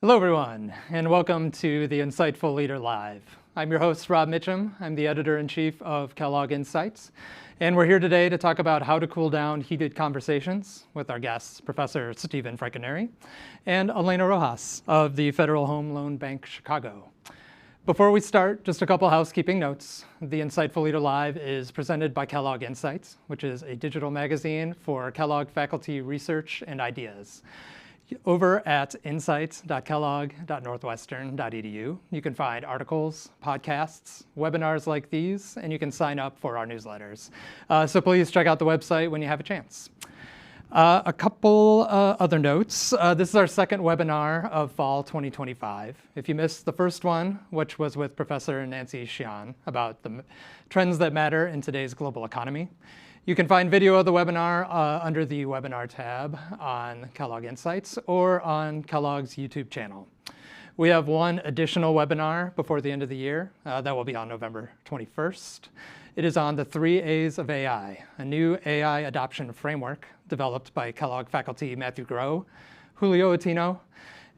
Hello, everyone, and welcome to the Insightful Leader Live. I'm your host, Rob Mitchum. I'm the editor-in-chief of Kellogg Insights, and we're here today to talk about how to cool down heated conversations with our guests, Professor Steven Franconeri and Helena Rojas of the Federal Home Loan Bank, Chicago. Before we start, just a couple housekeeping notes. The Insightful Leader Live is presented by Kellogg Insights, which is a digital magazine for Kellogg faculty research and ideas. Over at insights.kellogg.northwestern.edu, you can find articles, podcasts, webinars like these, and you can sign up for our newsletters. So please check out the website when you have a chance. A couple other notes. This is our second webinar of fall 2025. If you missed the first one, which was with Professor Nancy Xian about the trends that matter in today's global economy, you can find video of the webinar under the webinar tab on Kellogg Insights or on Kellogg's YouTube channel. We have one additional webinar before the end of the year that will be on November 21st. It is on the 3 A's of AI, a new AI adoption framework developed by Kellogg faculty Matthew Groh, Julio Attino,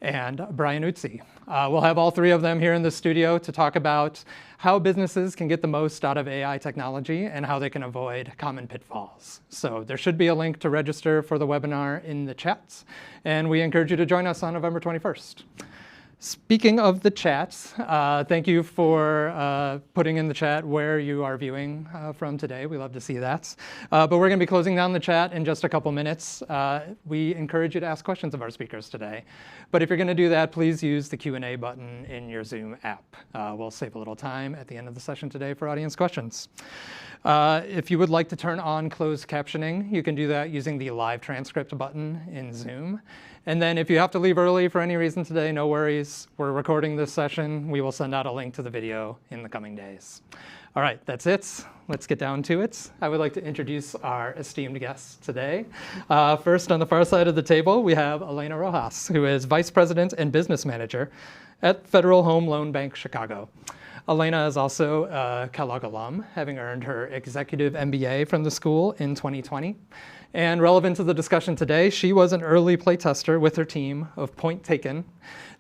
and Brian Utsi. We'll have all three of them here in the studio to talk about how businesses can get the most out of AI technology and how they can avoid common pitfalls. So there should be a link to register for the webinar in the chats, and we encourage you to join us on November 21st. Speaking of the chats, thank you for putting in the chat where you are viewing from today. We love to see that. But we're going to be closing down the chat in just a couple minutes. We encourage you to ask questions of our speakers today. But if you're going to do that, please use the Q&A button in your Zoom app. We'll save a little time at the end of the session today for audience questions. If you would like to turn on closed captioning, you can do that using the live transcript button in Zoom. And then if you have to leave early for any reason today, no worries. We're recording this session. We will send out a link to the video in the coming days. All right, that's it. Let's get down to it. I would like to introduce our esteemed guests today. First, on the far side of the table, we have Helena Rojas, who is Vice President and Business Manager at Federal Home Loan Bank, Chicago. Helena is also a Kellogg alum, having earned her Executive MBA from the school in 2020. And relevant to the discussion today, she was an early playtester with her team of Point Taken,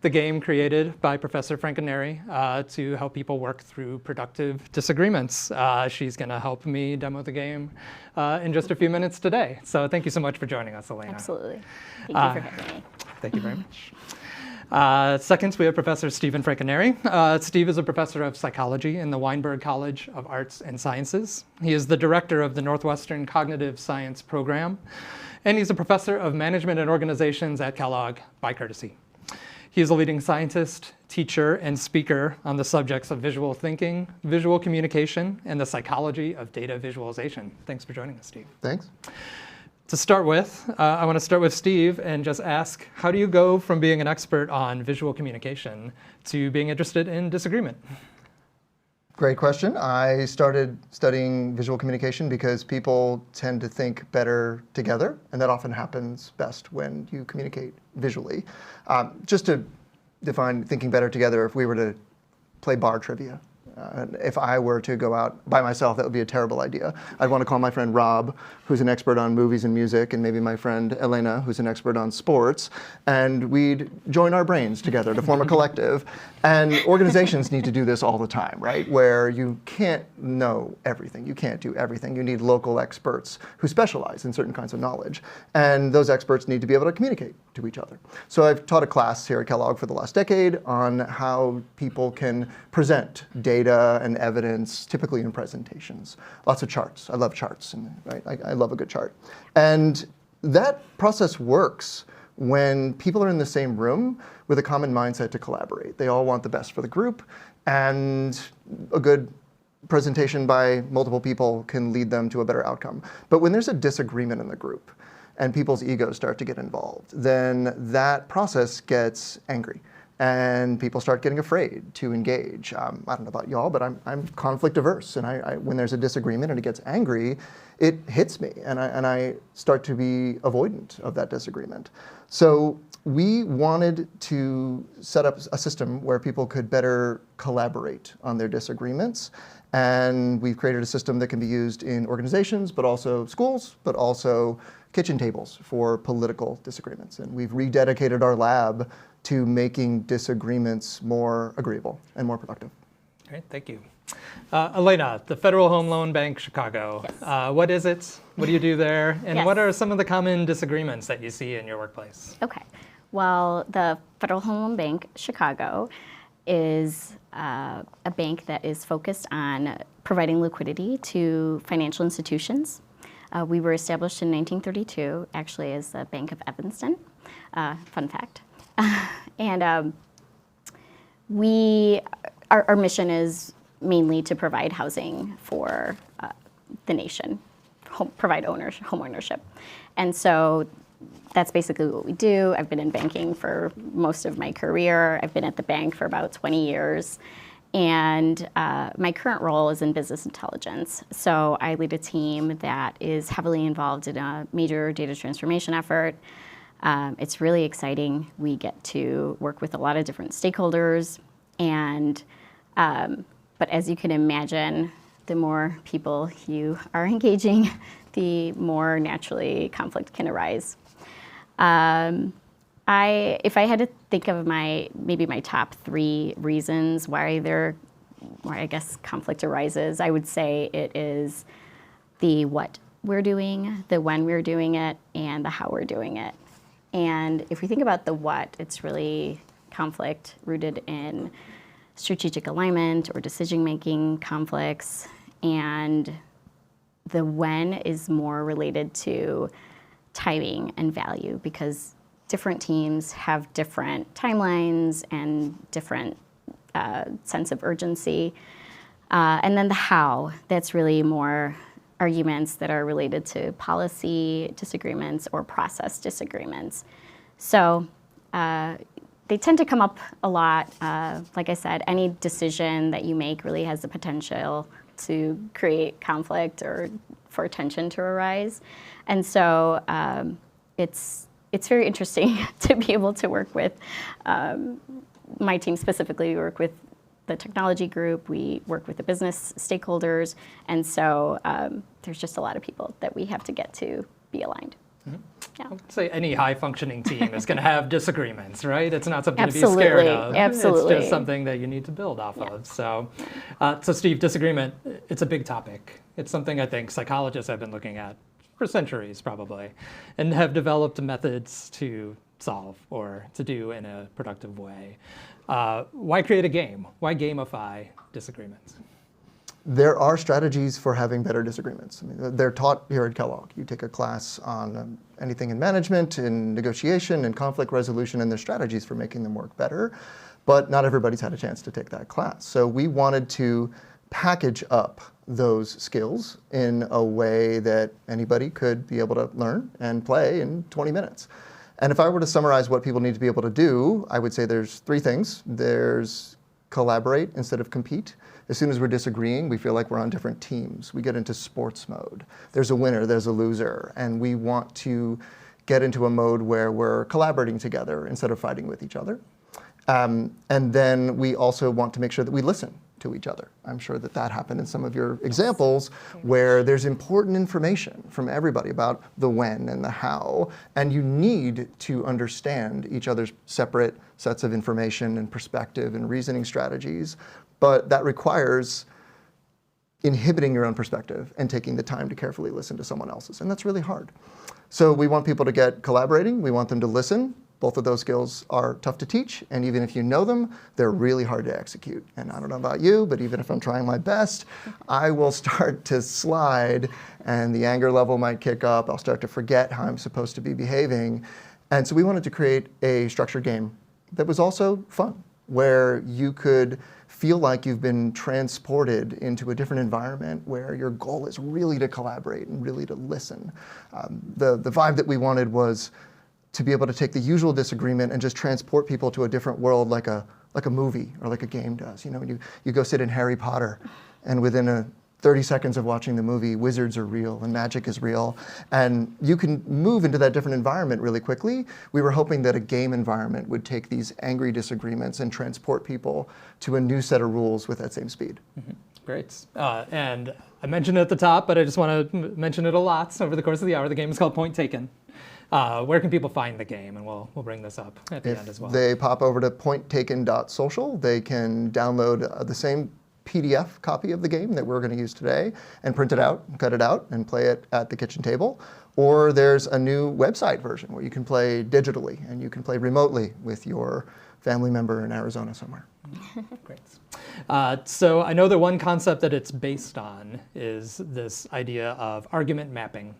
the game created by Professor Franconeri to help people work through productive disagreements. She's going to help me demo the game in just a few minutes today. So thank you so much for joining us, Helena. Absolutely. Thank you for having me. Thank you very much. Second, we have Professor Steven Franconeri. Steve is a professor of psychology in the Weinberg College of Arts and Sciences. He is the director of the Northwestern Cognitive Science Program, and he's a professor of management and organizations at Kellogg by courtesy. He is a leading scientist, teacher, and speaker on the subjects of visual thinking, visual communication, and the psychology of data visualization. Thanks for joining us, Steve. Thanks. To start with, I want to start with Steve and just ask, how do you go from being an expert on visual communication to being interested in disagreement? Great question. I started studying visual communication because people tend to think better together, and that often happens best when you communicate visually. Just to define thinking better together, if we were to play bar trivia, if I were to go out by myself, that would be a terrible idea. I'd want to call my friend Rob, who's an expert on movies and music, and maybe my friend Helena, who's an expert on sports, and we'd join our brains together to form a collective. And organizations need to do this all the time, right? Where you can't know everything. You can't do everything. You need local experts who specialize in certain kinds of knowledge. And those experts need to be able to communicate to each other. So I've taught a class here at Kellogg for the last decade on how people can present data and evidence, typically in presentations. Lots of charts. I love charts, right? I love a good chart. And that process works when people are in the same room with a common mindset to collaborate. They all want the best for the group, and a good presentation by multiple people can lead them to a better outcome. But when there's a disagreement in the group and people's egos start to get involved, then that process gets angry. And people start getting afraid to engage. I don't know about y'all, but I'm conflict averse. And when there's a disagreement and it gets angry, it hits me. And I start to be avoidant of that disagreement. So we wanted to set up a system where people could better collaborate on their disagreements. And we've created a system that can be used in organizations, but also schools, but also kitchen tables for political disagreements. And we've rededicated our lab to making disagreements more agreeable and more productive. Great, thank you. Helena, the Federal Home Loan Bank, Chicago. Yes. What is it? What do you do there? And Yes. what are some of the common disagreements that you see in your workplace? Okay. Well, the Federal Home Loan Bank, Chicago, is a bank that is focused on providing liquidity to financial institutions. We were established in 1932, actually, as the Bank of Evanston. Fun fact. And our mission is mainly to provide housing for the nation, provide home ownership. And so that's basically what we do. I've been in banking for most of my career. I've been at the bank for about 20 years. And my current role is in business intelligence. So I lead a team that is heavily involved in a major data transformation effort. It's really exciting. We get to work with a lot of different stakeholders. And but as you can imagine, the more people you are engaging, the more naturally conflict can arise. If I had to think of maybe my top 3 reasons why I guess conflict arises, I would say it is the what we're doing, the when we're doing it, and the how we're doing it. And if we think about the what, it's really conflict rooted in strategic alignment or decision-making conflicts, and the when is more related to timing and value, because different teams have different timelines and different sense of urgency. And then the how, that's really more arguments that are related to policy disagreements or process disagreements. So they tend to come up a lot. Like I said, any decision that you make really has the potential to create conflict or for tension to arise. And so it's very interesting to be able to work with my team specifically. We work with the technology group, we work with the business stakeholders, and so there's just a lot of people that we have to get to be aligned. Mm-hmm. Yeah. I'd say any high-functioning team is going to have disagreements, right? It's not something Absolutely. to be scared of. Absolutely. It's just something that you need to build off of. So Steve, disagreement, it's a big topic. It's something I think psychologists have been looking at for centuries probably, and have developed methods to solve or to do in a productive way. Why create a game? Why gamify disagreements? There are strategies for having better disagreements. I mean, they're taught here at Kellogg. You take a class on anything in management, in negotiation, and conflict resolution, and there's strategies for making them work better, but not everybody's had a chance to take that class. So we wanted to package up those skills in a way that anybody could be able to learn and play in 20 minutes. And if I were to summarize what people need to be able to do, I would say there's 3 things. There's collaborate instead of compete. As soon as we're disagreeing, we feel like we're on different teams. We get into sports mode. There's a winner, there's a loser, and we want to get into a mode where we're collaborating together instead of fighting with each other. And then we also want to make sure that we listen to each other. I'm sure that happened in some of your examples where there's important information from everybody about the when and the how, and you need to understand each other's separate sets of information and perspective and reasoning strategies, but that requires inhibiting your own perspective and taking the time to carefully listen to someone else's, and that's really hard. So we want people to get collaborating, we want them to listen. Both of those skills are tough to teach, and even if you know them, they're really hard to execute. And I don't know about you, but even if I'm trying my best, I will start to slide, and the anger level might kick up. I'll start to forget how I'm supposed to be behaving. And so we wanted to create a structured game that was also fun, where you could feel like you've been transported into a different environment where your goal is really to collaborate and really to listen. The vibe that we wanted was to be able to take the usual disagreement and just transport people to a different world like a movie or like a game does. You know, you go sit in Harry Potter, and within 30 seconds of watching the movie, wizards are real and magic is real, and you can move into that different environment really quickly. We were hoping that a game environment would take these angry disagreements and transport people to a new set of rules with that same speed. Mm-hmm. Great. And I mentioned it at the top, but I just want to mention it a lot over the course of the hour. The game is called Point Taken. Where can people find the game? And we'll bring this up at the end as well. They pop over to pointtaken.social. They can download the same PDF copy of the game that we're going to use today and print it out, cut it out, and play it at the kitchen table. Or there's a new website version where you can play digitally and you can play remotely with your family member in Arizona somewhere. Great. So I know that one concept that it's based on is this idea of argument mapping.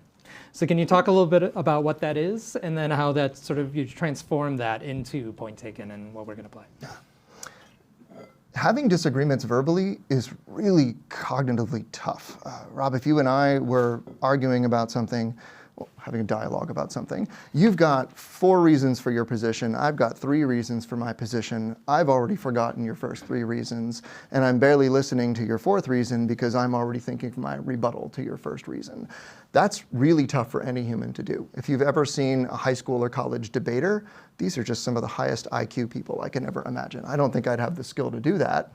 So can you talk a little bit about what that is and then how that sort of you transform that into point taken and what we're going to play? Having disagreements verbally is really cognitively tough. Rob, if you and I were arguing about something, well, having a dialogue about something, you've got 4 reasons for your position, I've got 3 reasons for my position, I've already forgotten your first 3 reasons, and I'm barely listening to your 4th reason because I'm already thinking of my rebuttal to your first reason. That's really tough for any human to do. If you've ever seen a high school or college debater, these are just some of the highest IQ people I can ever imagine. I don't think I'd have the skill to do that.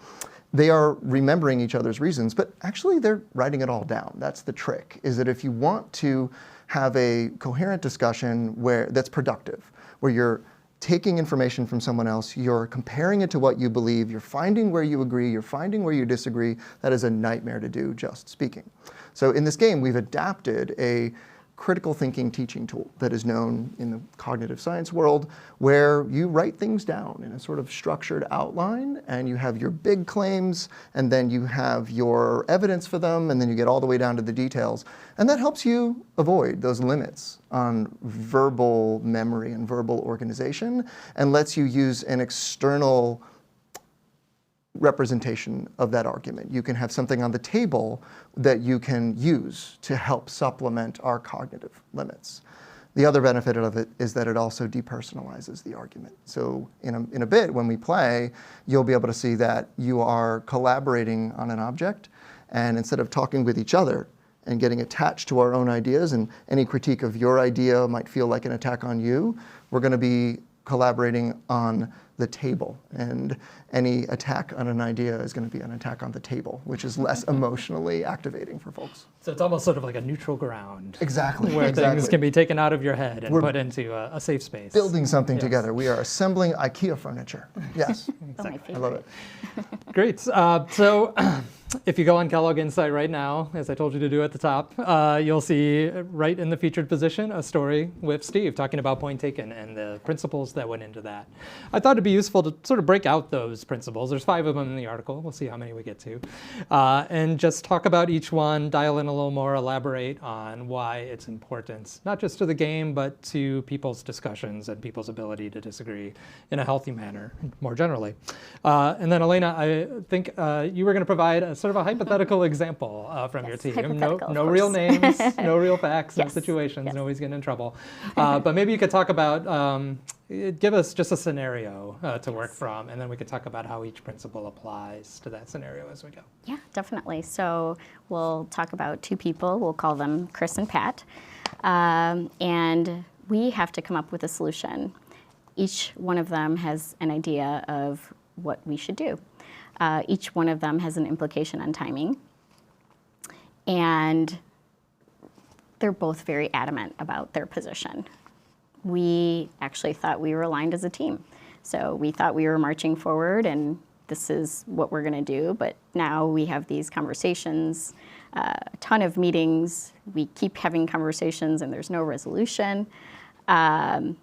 They are remembering each other's reasons, but actually they're writing it all down. That's the trick, is that if you want to have a coherent discussion that's productive, where you're taking information from someone else, you're comparing it to what you believe, you're finding where you agree, you're finding where you disagree, that is a nightmare to do just speaking. So in this game, we've adapted a critical thinking teaching tool that is known in the cognitive science world, where you write things down in a sort of structured outline, and you have your big claims, and then you have your evidence for them, and then you get all the way down to the details. And that helps you avoid those limits on verbal memory and verbal organization, and lets you use an external representation of that argument. You can have something on the table that you can use to help supplement our cognitive limits. The other benefit of it is that it also depersonalizes the argument. So in a bit, when we play, you'll be able to see that you are collaborating on an object, and instead of talking with each other and getting attached to our own ideas, and any critique of your idea might feel like an attack on you, we're going to be collaborating on the table, and any attack on an idea is going to be an attack on the table, which is less emotionally activating for folks. So it's almost sort of like a neutral ground. Exactly. Where exactly. things can be taken out of your head and put into a safe space. Building something together. We are assembling IKEA furniture. Yes. Exactly. I love it. Great. So if you go on Kellogg Insight right now, as I told you to do at the top, you'll see right in the featured position a story with Steve talking about point taken and the principles that went into that. I thought it'd be useful to sort of break out those principles. There's 5 of them in the article. We'll see how many we get to. And just talk about each one, dial in a little more, elaborate on why it's important, not just to the game, but to people's discussions and people's ability to disagree in a healthy manner, more generally. And then, Helena, I think you were going to provide a sort of a hypothetical example from your team. No real names, no real facts, no situations, nobody's getting in trouble. But maybe you could talk about, give us just a scenario to work from, and then we could talk about how each principle applies to that scenario as we go. Yeah, definitely. So we'll talk about 2 people. We'll call them Chris and Pat. And we have to come up with a solution. Each one of them has an idea of what we should do. Each one of them has an implication on timing. And they're both very adamant about their position. We actually thought we were aligned as a team. So we thought we were marching forward and this is what we're going to do. But now we have these conversations, a ton of meetings. We keep having conversations and there's no resolution. They're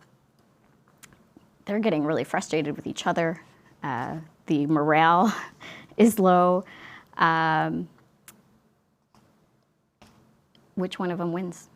getting really frustrated with each other. The morale is low. Which one of them wins?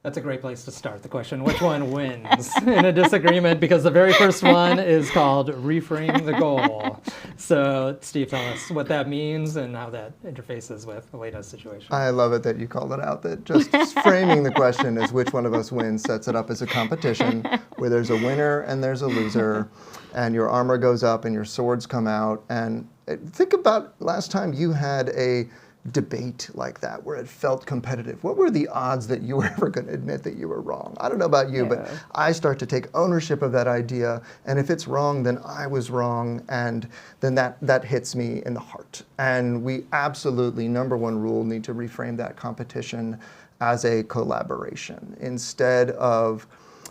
That's a great place to start the question. Which one wins in a disagreement? Because the very first one is called reframe the goal. So Steve, tell us what that means and how that interfaces with Helena's situation. I love it that you called it out, that just framing the question as which one of us wins sets it up as a competition where there's a winner and there's a loser, and your armor goes up and your swords come out. And think about last time you had a debate like that where it felt competitive, what were the odds that you were ever going to admit that you were wrong? I don't know about you, but I start to take ownership of that idea, and if it's wrong, then I was wrong, and then that hits me in the heart. And we absolutely, number one rule, need to reframe that competition as a collaboration instead of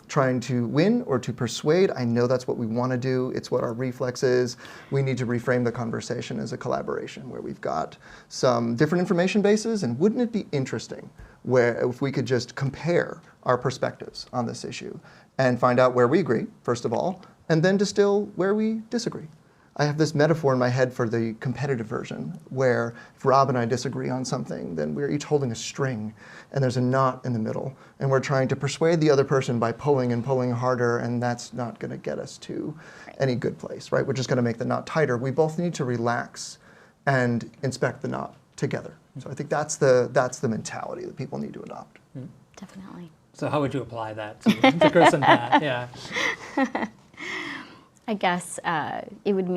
trying to win or to persuade. I know that's what we want to do. It's what our reflex is. We need to reframe the conversation as a collaboration where we've got some different information bases, and wouldn't it be interesting where if we could just compare our perspectives on this issue and find out where we agree, first of all, and then distill where we disagree. I have this metaphor in my head for the competitive version, where if Rob and I disagree on something, then we're each holding a string, and there's a knot in the middle, and we're trying to persuade the other person by pulling and pulling harder, and that's not going to get us to any good place, right? We're just going to make the knot tighter. We both need to relax and inspect the knot together. So I think that's the mentality that people need to adopt. Definitely. So how would you apply that to Chris and Pat? Yeah. I guess it would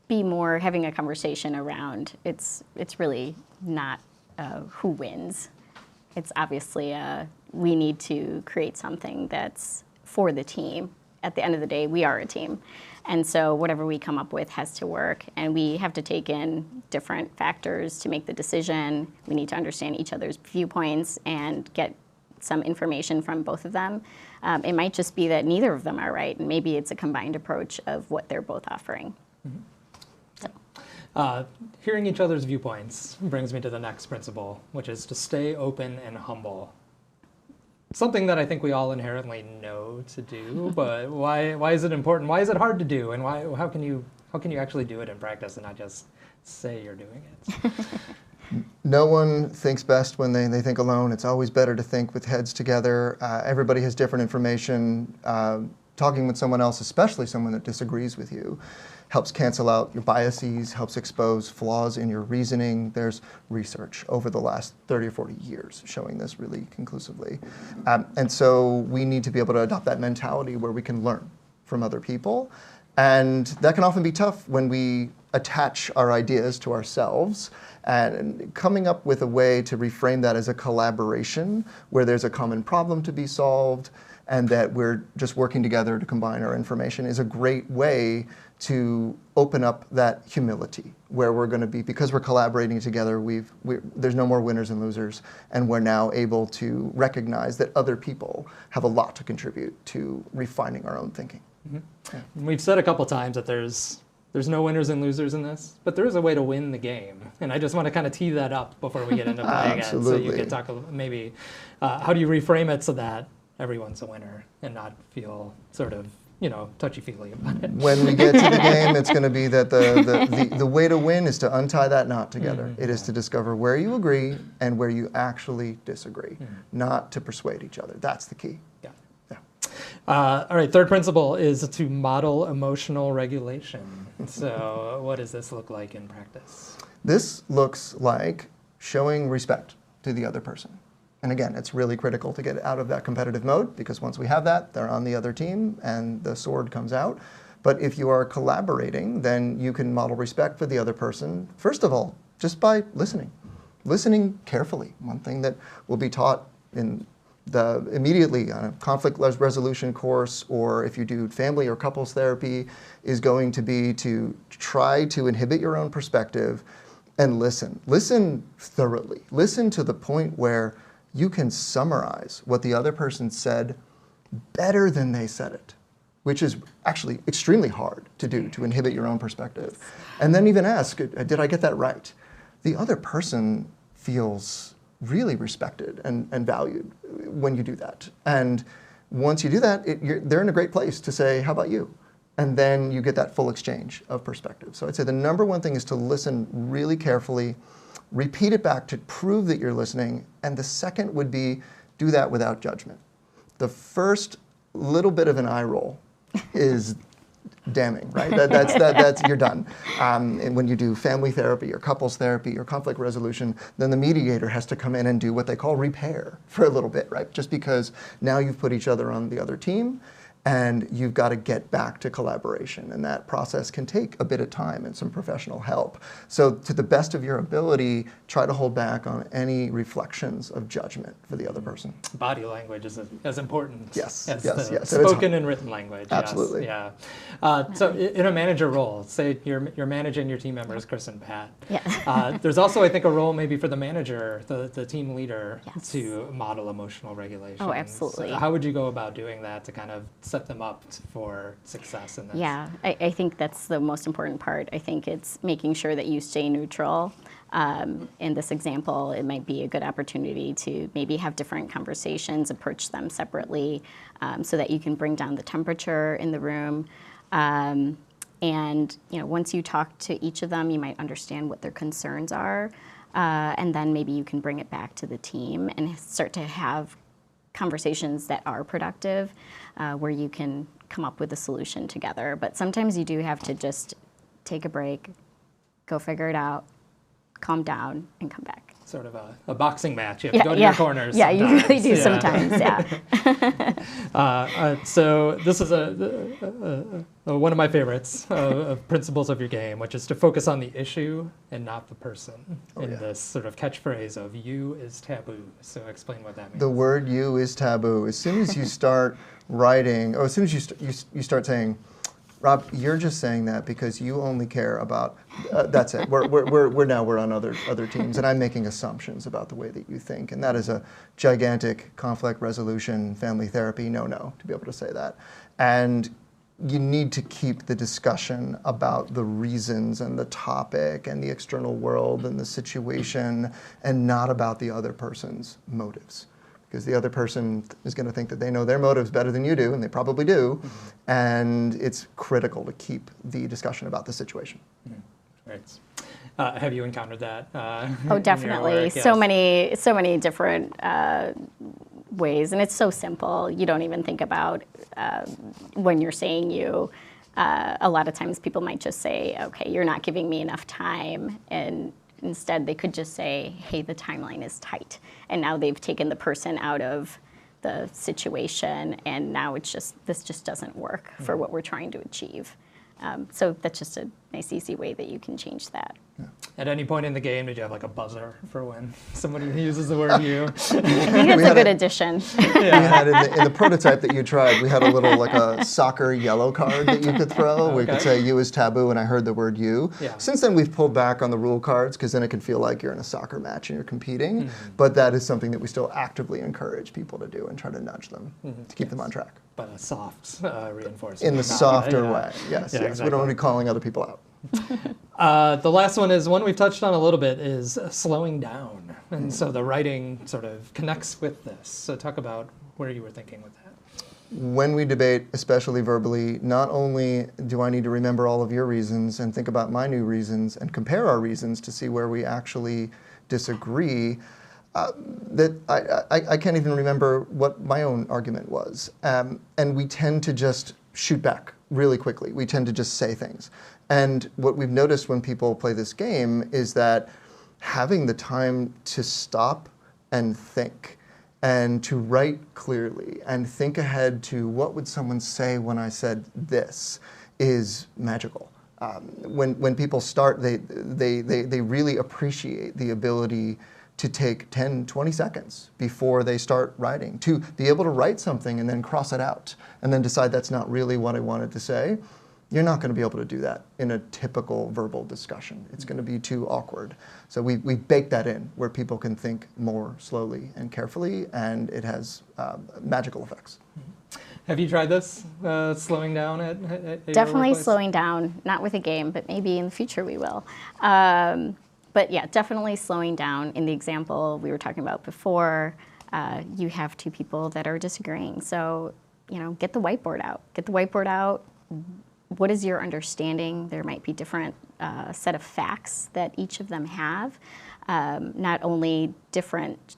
be more having a conversation around it's really not who wins. It's obviously we need to create something that's for the team. At the end of the day, we are a team. And so whatever we come up with has to work, and we have to take in different factors to make the decision. We need to understand each other's viewpoints and get some information from both of them. It might just be that neither of them are right, and maybe it's a combined approach of what they're both offering. So. Hearing each other's viewpoints brings me to the next principle, which is to stay open and humble. Something that I think we all inherently know to do, but why is it important? Why is it hard to do? And how can you actually do it in practice and not just say you're doing it? No one thinks best when they think alone. It's always better to think with heads together. Everybody has different information. Talking with someone else, especially someone that disagrees with you, helps cancel out your biases, helps expose flaws in your reasoning. There's research over the last 30 or 40 years showing this really conclusively. And so we need to be able to adopt that mentality where we can learn from other people. And that can often be tough when we attach our ideas to ourselves, and coming up with a way to reframe that as a collaboration where there's a common problem to be solved and that we're just working together to combine our information is a great way to open up that humility where we're going to be, because we're collaborating together, there's no more winners and losers, and we're now able to recognize that other people have a lot to contribute to refining our own thinking. Mm-hmm. Yeah. We've said a couple times that there's no winners and losers in this, but there is a way to win the game. And I just want to kind of tee that up before we get into playing it. So you could talk maybe, how do you reframe it so that everyone's a winner and not feel sort of, touchy-feely about it? When we get to the game, it's going to be that the way to win is to untie that knot together. Mm-hmm. It is to discover where you agree and where you actually disagree, not to persuade each other. That's the key. Yeah. All right, third principle is to model emotional regulation. So what does this look like in practice? This looks like showing respect to the other person. And again, it's really critical to get out of that competitive mode, because once we have that, they're on the other team and the sword comes out. But if you are collaborating, then you can model respect for the other person, first of all, just by listening carefully. One thing that will be taught immediately on a conflict resolution course, or if you do family or couples therapy, is going to be to try to inhibit your own perspective and listen. Listen thoroughly. Listen to the point where you can summarize what the other person said better than they said it, which is actually extremely hard to do, to inhibit your own perspective. And then even ask, did I get that right? The other person feels really respected and valued when you do that. And once you do that, they're in a great place to say, how about you? And then you get that full exchange of perspective. So I'd say the number one thing is to listen really carefully, repeat it back to prove that you're listening. And the second would be do that without judgment. The first little bit of an eye roll is damning, right? That's you're done. And when you do family therapy or couples therapy or conflict resolution, then the mediator has to come in and do what they call repair for a little bit, right? Just because now you've put each other on the other team, and you've got to get back to collaboration. And that process can take a bit of time and some professional help. So to the best of your ability, try to hold back on any reflections of judgment for the other person. Body language is as important Yes, as yes, the yes. spoken and written language. Absolutely. Yes, yeah. So in a manager role, say you're managing your team members, Chris and Pat. Yeah. There's also, I think, a role maybe for the manager, the team leader, Yes. to model emotional regulation. Oh, absolutely. So how would you go about doing that to kind of set them up for success in this? Yeah, I think that's the most important part. I think it's making sure that you stay neutral. In this example, it might be a good opportunity to maybe have different conversations, approach them separately, so that you can bring down the temperature in the room. And once you talk to each of them, you might understand what their concerns are, and then maybe you can bring it back to the team and start to have conversations that are productive, where you can come up with a solution together. But sometimes you do have to just take a break, go figure it out, calm down, and come back. Sort of a boxing match. You have to go to your corners. Yeah, you really do Yeah. sometimes, yeah. So this is one of my favorites of principles of your game, which is to focus on the issue and not the person in this sort of catchphrase of "you is taboo." So explain what that means. The word "you" is taboo. As soon as you start writing, or as soon as you start saying, Rob, you're just saying that because you only care about, that's it. We're on other teams, and I'm making assumptions about the way that you think, and that is a gigantic conflict resolution, family therapy no-no to be able to say that. And you need to keep the discussion about the reasons and the topic and the external world and the situation, and not about the other person's motives. Because the other person is going to think that they know their motives better than you do, and they probably do, and it's critical to keep the discussion about the situation. Right. Have you encountered that? Oh, definitely. So many different ways, and it's so simple. You don't even think about when you're saying you. A lot of times people might just say, okay, you're not giving me enough time, and instead they could just say, hey, the timeline is tight. And now they've taken the person out of the situation, and now this just doesn't work for what we're trying to achieve. So that's just a nice, easy way that you can change that. Yeah. At any point in the game, did you have like a buzzer for when somebody uses the word "you"? I think it's a good addition. We had in the prototype that you tried, we had a little like a soccer yellow card that you could throw. We could say "you" is taboo, and I heard the word "you." Yeah. Since then, we've pulled back on the rule cards because then it can feel like you're in a soccer match and you're competing. But that is something that we still actively encourage people to do and try to nudge them to keep them on track. But a soft reinforcement. In the softer way, yes. Exactly. We don't want to be calling other people out. The last one is one we've touched on a little bit, is slowing down. And so the writing sort of connects with this. So talk about where you were thinking with that. When we debate, especially verbally, not only do I need to remember all of your reasons and think about my new reasons and compare our reasons to see where we actually disagree, that I can't even remember what my own argument was. And we tend to just shoot back really quickly. We tend to just say things. And what we've noticed when people play this game is that having the time to stop and think, and to write clearly, and think ahead to what would someone say when I said this, is magical. When people start, they really appreciate the ability to take 10, 20 seconds before they start writing, to be able to write something and then cross it out, and then decide that's not really what I wanted to say. You're not going to be able to do that in a typical verbal discussion. It's going to be too awkward. So we bake that in, where people can think more slowly and carefully, and it has magical effects. Have you tried this, slowing down at your Definitely workplace? slowing down, not with a game, but maybe in the future we will. But yeah, definitely slowing down. In the example we were talking about before, you have two people that are disagreeing. So, get the whiteboard out. Get the whiteboard out. What is your understanding? There might be different set of facts that each of them have. Not only different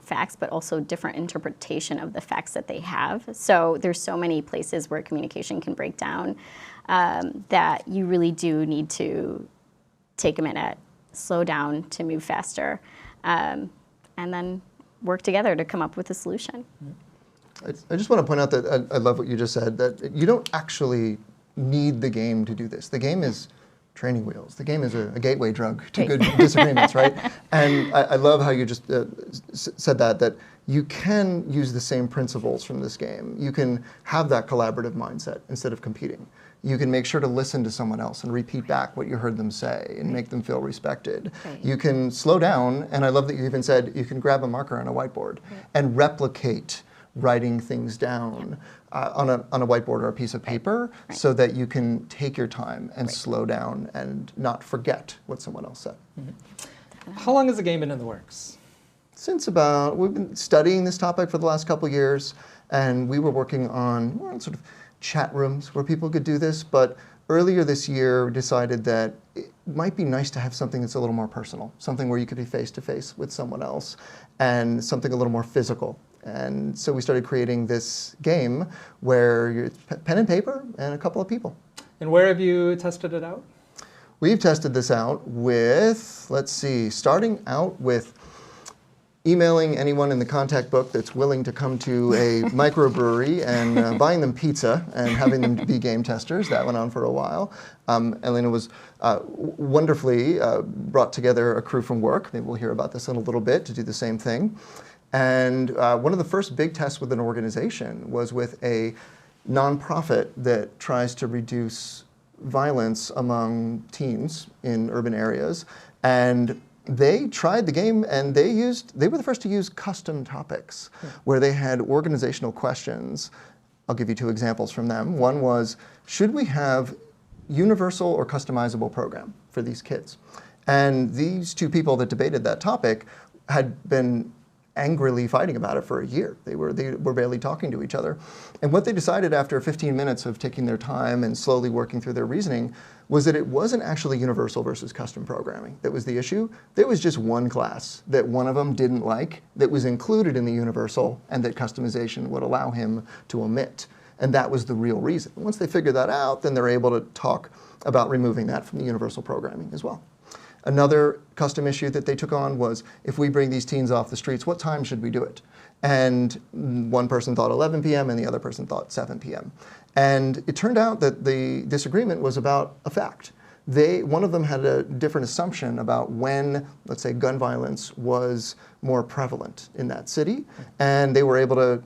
facts, but also different interpretation of the facts that they have. So there's so many places where communication can break down that you really do need to take a minute, slow down to move faster, and then work together to come up with a solution. I just want to point out that I love what you just said, that you don't actually need the game to do this. The game is training wheels. The game is a gateway drug to good disagreements, right? And I love how you just said that you can use the same principles from this game. You can have that collaborative mindset instead of competing. You can make sure to listen to someone else and repeat back what you heard them say and make them feel respected. Right. You can slow down, and I love that you even said you can grab a marker on a whiteboard and replicate writing things down on a whiteboard or a piece of paper so that you can take your time and slow down and not forget what someone else said. How long has the game been in the works? Since we've been studying this topic for the last couple of years, and we were working on sort of chat rooms where people could do this, but earlier this year we decided that it might be nice to have something that's a little more personal, something where you could be face-to-face with someone else, and something a little more physical. And so we started creating this game where you're pen and paper and a couple of people. And where have you tested it out? We've tested this out with, let's see, starting out with emailing anyone in the contact book that's willing to come to a microbrewery and buying them pizza and having them be game testers. That went on for a while. Helena was wonderfully brought together a crew from work. Maybe we'll hear about this in a little bit to do the same thing. And one of the first big tests with an organization was with a nonprofit that tries to reduce violence among teens in urban areas. And they tried the game, and they were the first to use custom topics, where they had organizational questions. I'll give you two examples from them. One was, should we have universal or customizable program for these kids? And these two people that debated that topic had been angrily fighting about it for a year. They were barely talking to each other. And what they decided after 15 minutes of taking their time and slowly working through their reasoning was that it wasn't actually universal versus custom programming that was the issue. There was just one class that one of them didn't like that was included in the universal and that customization would allow him to omit. And that was the real reason. Once they figured that out, then they're able to talk about removing that from the universal programming as well. Another custom issue that they took on was, if we bring these teens off the streets, what time should we do it? And one person thought 11 p.m. and the other person thought 7 p.m. And it turned out that the disagreement was about a fact. One of them had a different assumption about when, let's say, gun violence was more prevalent in that city, and they were able to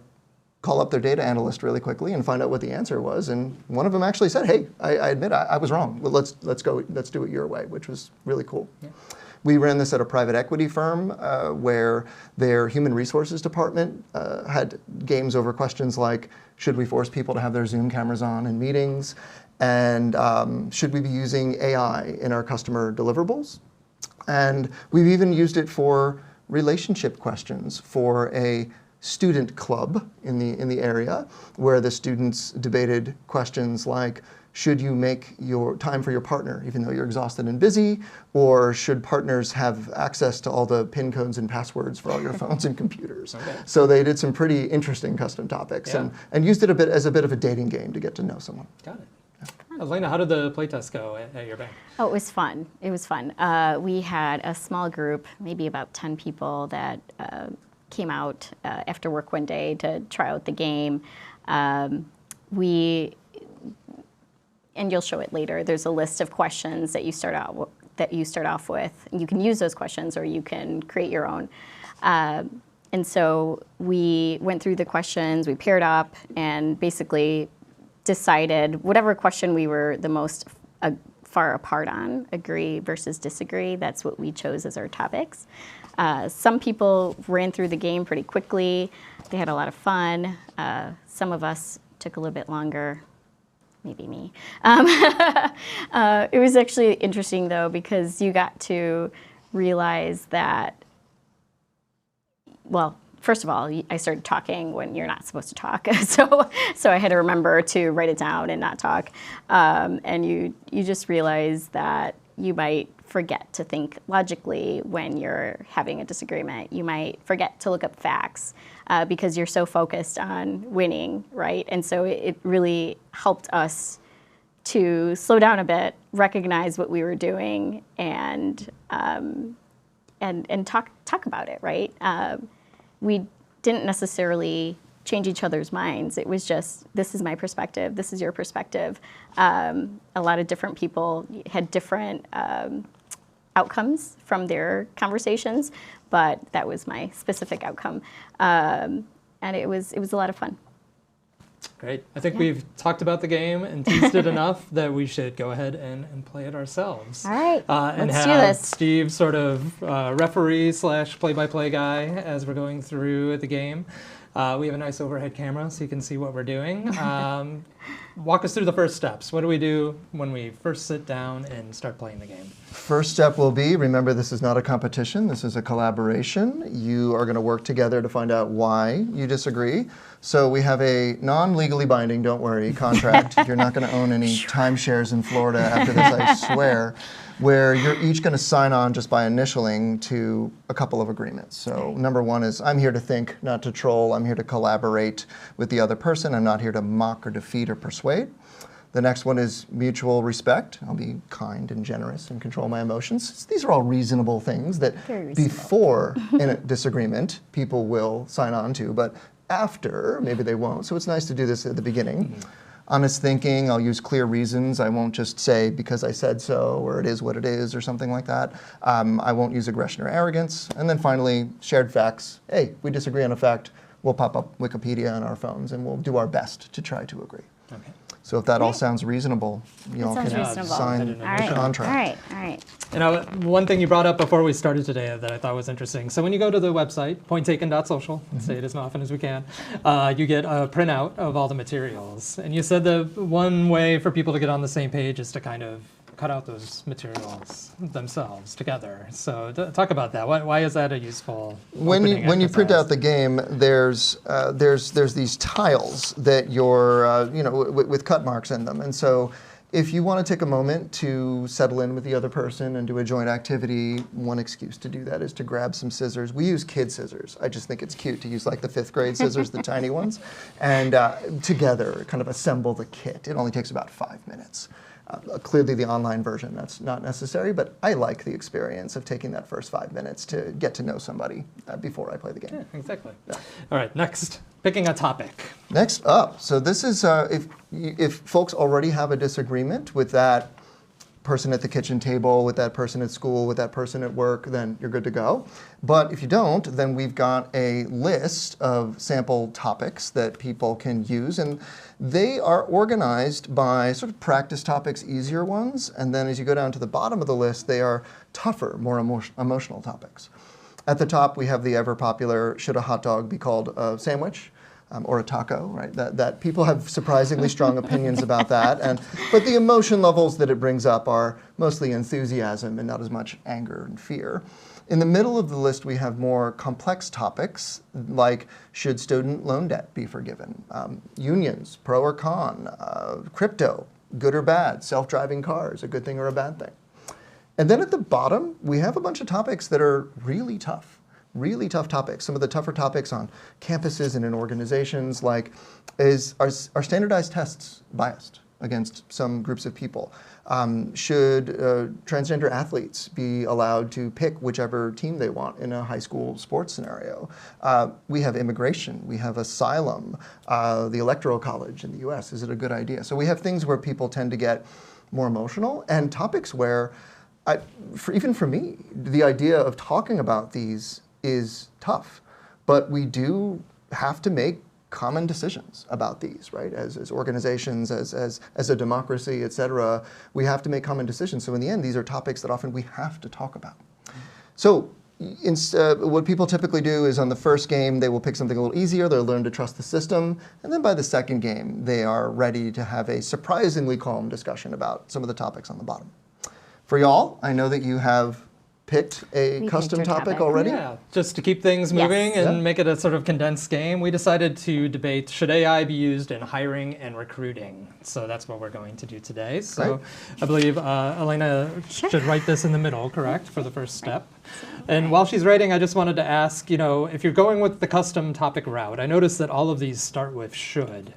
call up their data analyst really quickly and find out what the answer was. And one of them actually said, "Hey, I admit I was wrong. Well, let's do it your way," which was really cool. Yeah. We ran this at a private equity firm where their human resources department had games over questions like, should we force people to have their Zoom cameras on in meetings? And should we be using AI in our customer deliverables? And we've even used it for relationship questions for a student club in the area, where the students debated questions like, should you make your time for your partner even though you're exhausted and busy, or should partners have access to all the PIN codes and passwords for all your phones and computers? Okay. So they did some pretty interesting custom topics, and used it as a bit of a dating game to get to know someone. Got it. Yeah. Helena, how did the playtest go at your bank? Oh, it was fun. It was fun. We had a small group, maybe about 10 people, that came out after work one day to try out the game. And you'll show it later. There's a list of questions that you start off with. You can use those questions, or you can create your own. And so we went through the questions, we paired up, and basically decided whatever question we were the most far apart on, agree versus disagree. That's what we chose as our topics. Some people ran through the game pretty quickly. They had a lot of fun. Some of us took a little bit longer, maybe me. It was actually interesting, though, because you got to realize that, well, first of all, I started talking when you're not supposed to talk. So I had to remember to write it down and not talk. And you just realize that you might forget to think logically when you're having a disagreement. You might forget to look up facts because you're so focused on winning, right? And so it really helped us to slow down a bit, recognize what we were doing, and talk about it, right? We didn't necessarily change each other's minds. It was just, this is my perspective, this is your perspective. A lot of different people had different outcomes from their conversations, but that was my specific outcome. And it was a lot of fun. Great. I think we've talked about the game and teased it enough that we should go ahead and play it ourselves. All right, and let's do have this. Steve sort of referee / play-by-play guy as we're going through the game. We have a nice overhead camera so you can see what we're doing. Walk us through the first steps. What do we do when we first sit down and start playing the game? First step will be, remember, this is not a competition, this is a collaboration. You are going to work together to find out why you disagree. So we have a non-legally binding, don't worry, contract. You're not going to own any timeshares in Florida after this, I swear, where you're each going to sign on just by initialing to a couple of agreements. So number one is, I'm here to think, not to troll. I'm here to collaborate with the other person. I'm not here to mock or defeat or persuade. The next one is mutual respect. I'll be kind and generous and control my emotions. These are all reasonable things that before in a disagreement, people will sign on to, but after, maybe they won't. So it's nice to do this at the beginning. Honest thinking, I'll use clear reasons. I won't just say because I said so, or it is what it is, or something like that. I won't use aggression or arrogance. And then finally, shared facts. Hey, if we disagree on a fact, we'll pop up Wikipedia on our phones and we'll do our best to try to agree. Okay. So if that all sounds reasonable, you all sounds can reasonable. sign a contract. All right. You know, one thing you brought up before we started today that I thought was interesting. So when you go to the website, pointtaken.social, say it as often as we can, you get a printout of all the materials. And you said the one way for people to get on the same page is to kind of cut out those materials themselves together. So talk about that. Why is that a useful When you print out the game, there's these tiles that you're with cut marks in them, and so if you want to take a moment to settle in with the other person and do a joint activity, one excuse to do that is to grab some scissors. We use kid scissors. I just think it's cute to use like the 5th grade scissors, the tiny ones, and together kind of assemble the kit. It only takes about 5 minutes. Clearly the online version, that's not necessary, but I like the experience of taking that first 5 minutes to get to know somebody before I play the game. Yeah, exactly. Yeah. All right, next, picking a topic. Next up, so this is, if folks already have a disagreement with that person at the kitchen table, with that person at school, with that person at work, then you're good to go. But if you don't, then we've got a list of sample topics that people can use, and they are organized by sort of practice topics, easier ones, and then as you go down to the bottom of the list, they are tougher, more emotional topics. At the top, we have the ever popular, should a hot dog be called a sandwich? Or a taco, right? That people have surprisingly strong opinions about that, but the emotion levels that it brings up are mostly enthusiasm and not as much anger and fear. In the middle of the list, we have more complex topics like should student loan debt be forgiven, unions, pro or con, crypto, good or bad, self-driving cars, a good thing or a bad thing. And then at the bottom, we have a bunch of topics that are really tough. Really tough topics. Some of the tougher topics on campuses and in organizations, like are standardized tests biased against some groups of people? Should transgender athletes be allowed to pick whichever team they want in a high school sports scenario? We have immigration, we have asylum, the Electoral College in the US. Is it a good idea? So we have things where people tend to get more emotional, and topics where, even for me, the idea of talking about these is tough, but we do have to make common decisions about these, right? As organizations, as a democracy, et cetera, we have to make common decisions. So in the end, these are topics that often we have to talk about. So what people typically do is on the first game, they will pick something a little easier, they'll learn to trust the system, and then by the second game, they are ready to have a surprisingly calm discussion about some of the topics on the bottom. For y'all, I know that you have picked a custom topic already? Yeah, just to keep things moving and make it a sort of condensed game, we decided to debate, should AI be used in hiring and recruiting? So that's what we're going to do today. So I believe Helena should write this in the middle, correct, for the first step. And while she's writing, I just wanted to ask, if you're going with the custom topic route, I noticed that all of these start with should.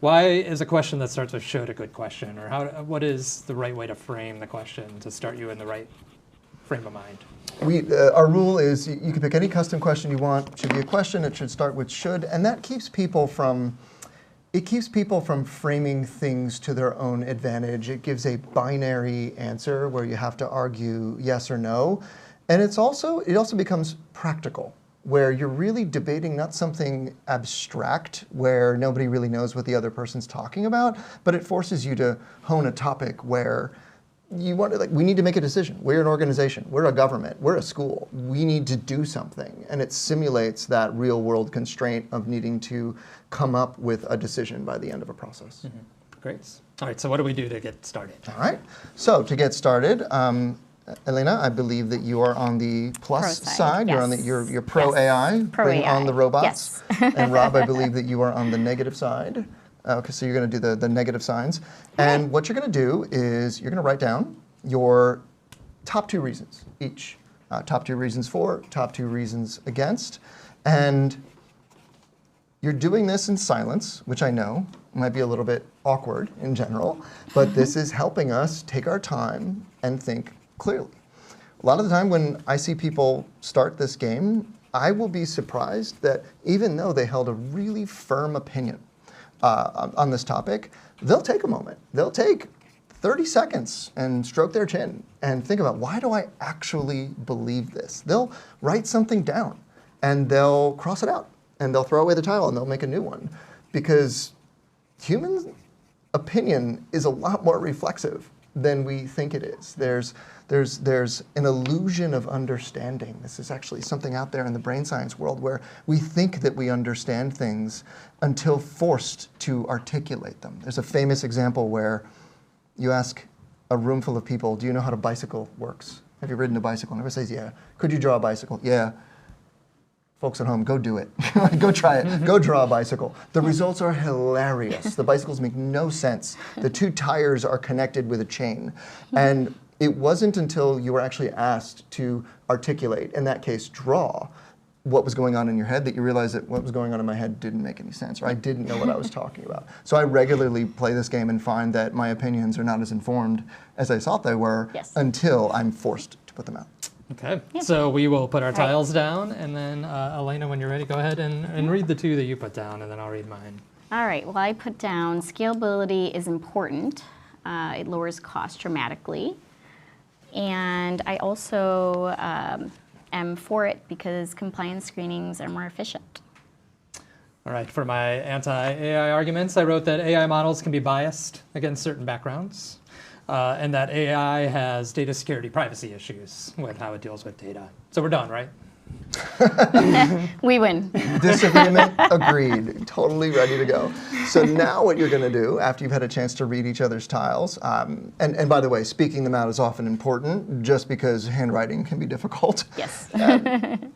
Why is a question that starts with should a good question? Or what is the right way to frame the question to start you in the right frame of mind? Our rule is you can pick any custom question you want. It should be a question. It should start with should, and that keeps people from framing things to their own advantage. It gives a binary answer where you have to argue yes or no, and it also becomes practical, where you're really debating not something abstract where nobody really knows what the other person's talking about, but it forces you to hone a topic where we need to make a decision. We're an organization, we're a government, we're a school. We need to do something, and it simulates that real world constraint of needing to come up with a decision by the end of a process. Mm-hmm. Great. All right, so what do we do to get started? All right, so to get started, Helena, I believe that you are on the plus side. Yes. You're on you're pro AI, bring AI. on the robots. Yes. And Rob, I believe that you are on the negative side. Okay, so you're going to do the negative signs. And what you're going to do is you're going to write down your top 2 reasons each. Top 2 reasons for, top 2 reasons against. And you're doing this in silence, which I know might be a little bit awkward in general, but this is helping us take our time and think clearly. A lot of the time when I see people start this game, I will be surprised that even though they held a really firm opinion on this topic, they'll take a moment. They'll take 30 seconds and stroke their chin and think about, why do I actually believe this? They'll write something down and they'll cross it out and they'll throw away the tile and they'll make a new one, because human opinion is a lot more reflexive than we think it is. There's an illusion of understanding. This is actually something out there in the brain science world where we think that we understand things until forced to articulate them. There's a famous example where you ask a room full of people, do you know how a bicycle works? Have you ridden a bicycle? And everybody says, yeah. Could you draw a bicycle? Yeah. Folks at home, go do it. Go try it. Go draw a bicycle. The results are hilarious. The bicycles make no sense. The 2 tires are connected with a chain. And it wasn't until you were actually asked to articulate, in that case, draw, what was going on in your head, that you realized that what was going on in my head didn't make any sense, or I didn't know what I was talking about. So I regularly play this game and find that my opinions are not as informed as I thought they were until I'm forced to put them out. Okay, so we will put our tiles down, and then Helena, when you're ready, go ahead and read the 2 that you put down, and then I'll read mine. All right, well, I put down scalability is important. It lowers cost dramatically. And I also am for it because compliance screenings are more efficient. All right, for my anti-AI arguments, I wrote that AI models can be biased against certain backgrounds, and that AI has data security privacy issues with how it deals with data. So we're done, right? We win. Disagreement, agreed. Totally ready to go. So now what you're going to do, after you've had a chance to read each other's tiles, and by the way, speaking them out is often important, just because handwriting can be difficult. Yes.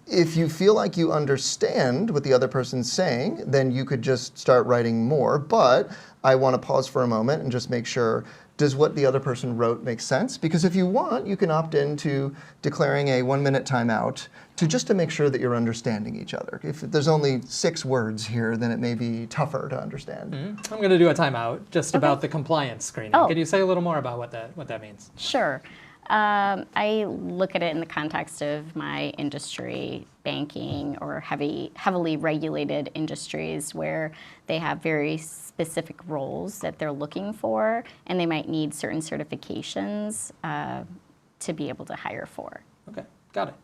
If you feel like you understand what the other person's saying, then you could just start writing more. But I want to pause for a moment and just make sure, does what the other person wrote make sense? Because if you want, you can opt into declaring a 1-minute timeout just to make sure that you're understanding each other. If there's only 6 words here, then it may be tougher to understand. I'm going to do a timeout just about the compliance screening. Can you say a little more about what that means? Sure. I look at it in the context of my industry, banking, or heavily regulated industries where they have very specific roles that they're looking for, and they might need certain certifications to be able to hire for. Okay, got it.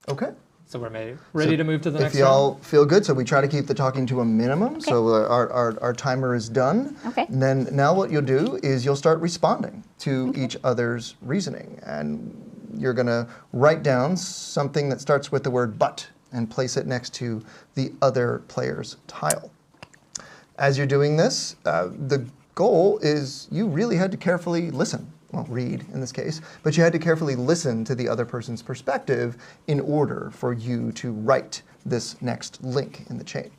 Okay. So we're ready to move to the next round? If y'all round? feel good, so we try to keep the talking to a minimum. Okay. So our timer is done. Okay. And then now what you'll do is you'll start responding to each other's reasoning. And you're going to write down something that starts with the word but and place it next to the other player's tile. As you're doing this, the goal is you really had to carefully listen. Well, read in this case, but you had to carefully listen to the other person's perspective in order for you to write this next link in the chain.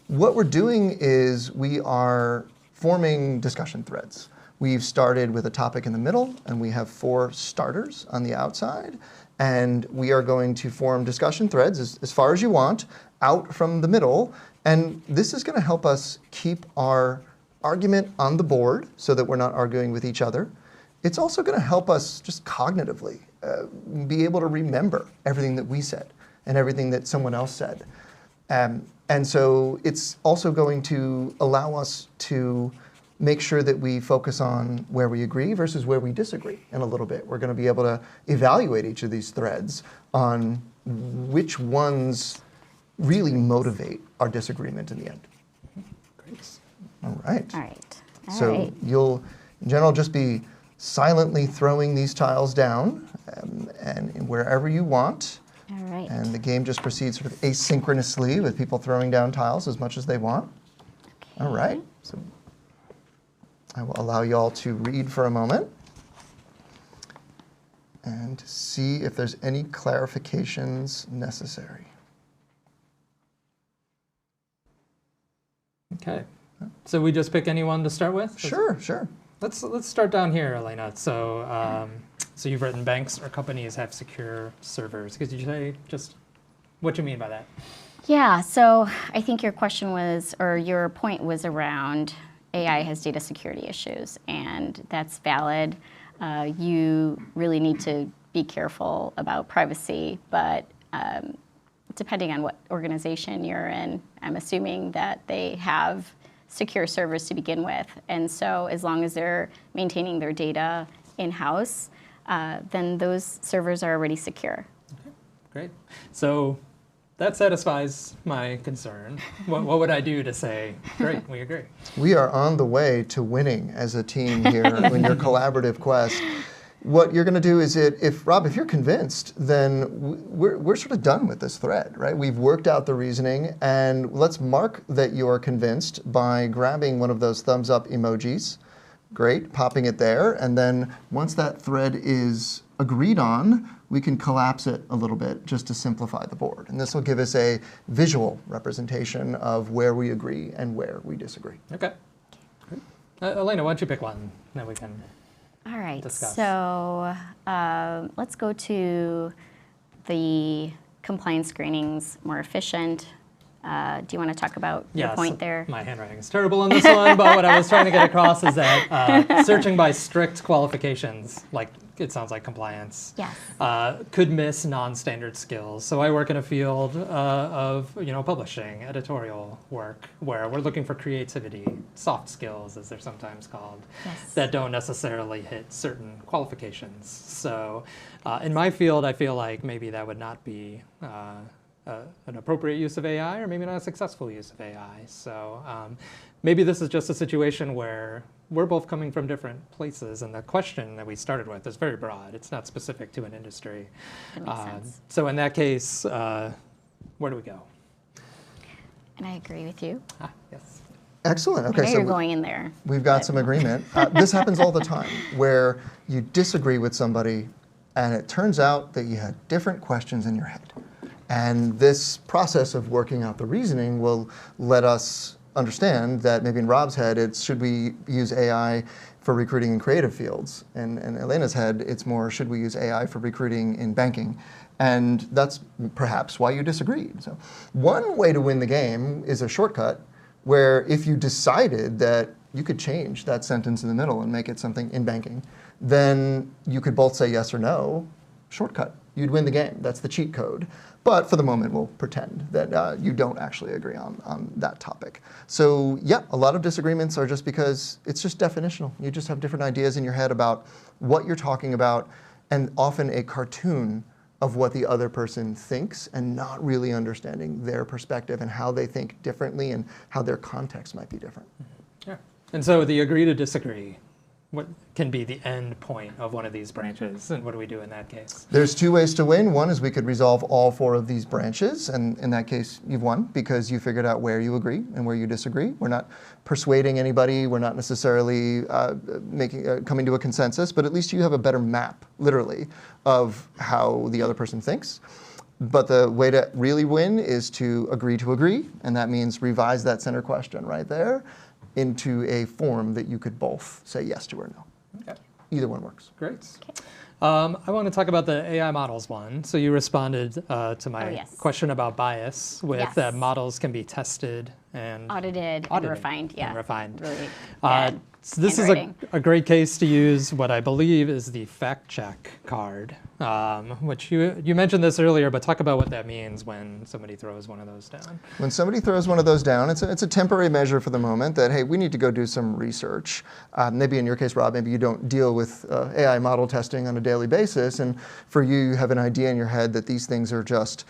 What we're doing is we are forming discussion threads. We've started with a topic in the middle, and we have 4 starters on the outside, and we are going to form discussion threads as far as you want, out from the middle, and this is going to help us keep our argument on the board so that we're not arguing with each other. It's also going to help us just cognitively be able to remember everything that we said and everything that someone else said. And so it's also going to allow us to make sure that we focus on where we agree versus where we disagree in a little bit. We're going to be able to evaluate each of these threads on which ones really motivate our disagreement in the end. Great. All right. All right. So you'll, in general, just be silently throwing these tiles down and wherever you want. All right. And the game just proceeds sort of asynchronously with people throwing down tiles as much as they want. Okay. All right. So I will allow you all to read for a moment and see if there's any clarifications necessary. Okay. So we just pick anyone to start with? Sure, sure. Let's start down here, Helena. So so you've written banks or companies have secure servers. Could you say just what you mean by that? Yeah, so I think your question was, or your point was around AI has data security issues, and that's valid. You really need to be careful about privacy, but depending on what organization you're in, I'm assuming that they have secure servers to begin with. And so as long as they're maintaining their data in-house, then those servers are already secure. Okay, great. So that satisfies my concern. What would I do to say, great, we agree? We are on the way to winning as a team here in your collaborative quest. What you're going to do is, Rob, if you're convinced, then we're sort of done with this thread, right? We've worked out the reasoning, and let's mark that you're convinced by grabbing one of those thumbs up emojis. Great, popping it there, and then once that thread is agreed on, we can collapse it a little bit just to simplify the board. And this will give us a visual representation of where we agree and where we disagree. Okay. Great. Elena, why don't you pick one that we can All right, discuss. so let's go to the compliance screenings more efficient. Do you want to talk about your point there? My handwriting is terrible on this one, but what I was trying to get across is that searching by strict qualifications, like it sounds like compliance, Yes. could miss non-standard skills. So I work in a field of publishing, editorial work, where we're looking for creativity, soft skills, as they're sometimes called, Yes. that don't necessarily hit certain qualifications. So in my field, I feel like maybe that would not be an appropriate use of AI, or maybe not a successful use of AI. So maybe this is just a situation where we're both coming from different places, and the question that we started with is very broad. It's not specific to an industry. That makes sense. So in that case, where do we go? And I agree with you. Yes. Excellent. I Okay, know so you're going in there. we've got some agreement. This happens all the time, where you disagree with somebody, and it turns out that you had different questions in your head. And this process of working out the reasoning will let us understand that maybe in Rob's head, it's should we use AI for recruiting in creative fields? And in Elena's head, it's more should we use AI for recruiting in banking? And that's perhaps why you disagreed. So one way to win the game is a shortcut where if you decided that you could change that sentence in the middle and make it something in banking, then you could both say yes or no, shortcut. You'd win the game. That's the cheat code. But for the moment, we'll pretend that you don't actually agree on that topic. So yeah, a lot of disagreements are just because it's just definitional. You just have different ideas in your head about what you're talking about, and often a cartoon of what the other person thinks, and not really understanding their perspective and how they think differently and how their context might be different. Yeah. And so the agree to disagree, what can be the end point of one of these branches, and what do we do in that case? There's two ways to win. One is we could resolve all four of these branches, and in that case, you've won because you figured out where you agree and where you disagree. We're not persuading anybody. We're not necessarily coming to a consensus, but at least you have a better map, literally, of how the other person thinks. But the way to really win is to agree, and that means revise that center question right there into a form that you could both say yes to or no. Okay. Either one works. Great. I want to talk about the AI models one. So you responded to my question about bias with Yes. that models can be tested and Audited and refined, yeah. And refined. Really bad So this is handwriting. a great case to use what I believe is the fact check card, which you mentioned this earlier, but talk about what that means when somebody throws one of those down. When somebody throws one of those down, it's a temporary measure for the moment that, hey, we need to go do some research. Maybe in your case, Rob, maybe you don't deal with AI model testing on a daily basis, and for you have an idea in your head that these things are just,